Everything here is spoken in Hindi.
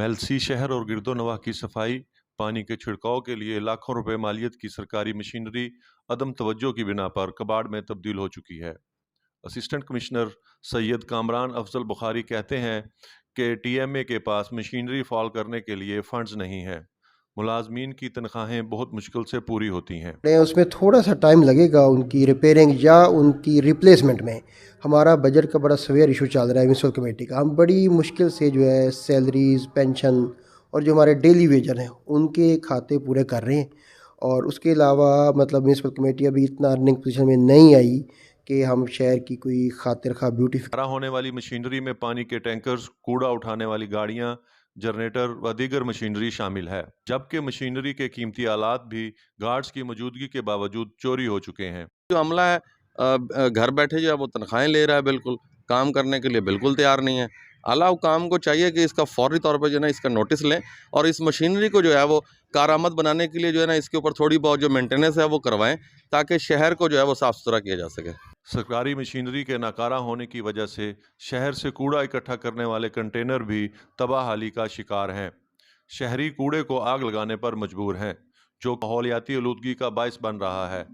मेलसी शहर और गिरदोनवाह की सफाई, पानी के छिड़काव के लिए लाखों रुपए मालियत की सरकारी मशीनरी अदम तवज्जो की बिना पर कबाड़ में तब्दील हो चुकी है। असिस्टेंट कमिश्नर सैयद कामरान अफजल बुखारी कहते हैं कि टीएमए के पास मशीनरी फॉल करने के लिए फंड्स नहीं है। मुलाजमीन की तनख्वाहें बहुत मुश्किल से पूरी होती हैं। उसमें थोड़ा सा टाइम लगेगा उनकी रिपेयरिंग या उनकी रिप्लेसमेंट में। हमारा बजट का बड़ा सवेयर इशू चल रहा है म्यूनसिपल कमेटी का। हम बड़ी मुश्किल से जो है सैलरीज, पेंशन और जो हमारे डेली वेजर हैं उनके खाते पूरे कर रहे हैं। और उसके अलावा मतलब म्यूनसिपल कमेटी अभी इतना अर्निंग पोजीशन में नहीं आई कि हम शहर की कोई खातिर खा ब्यूटीफिक होने वाली मशीनरी में पानी के टैंकर्स, कूड़ा उठाने वाली गाड़ियां, जनरेटर व दीगर मशीनरी शामिल है, जबकि मशीनरी के कीमती आलात भी गार्ड्स की मौजूदगी के बावजूद चोरी हो चुके हैं। जो अमला है घर बैठे जो है वो तनख्वाहें ले रहा है, बिल्कुल काम करने के लिए बिल्कुल तैयार नहीं है। आला हुकाम को चाहिए कि इसका फौरी तौर पर जो है ना इसका नोटिस लें और इस मशीनरी को जो है वो कारआमद बनाने के लिए जो है ना इसके ऊपर थोड़ी बहुत जो मेंटेनेंस है वो करवाएं, ताकि शहर को जो है वो साफ़ सुथरा किया जा सके। सरकारी मशीनरी के नाकारा होने की वजह से शहर से कूड़ा इकट्ठा करने वाले कंटेनर भी तबाहाली का शिकार हैं। शहरी कूड़े को आग लगाने पर मजबूर हैं, जो माहौलियाती आलूदगी का बायस बन रहा है।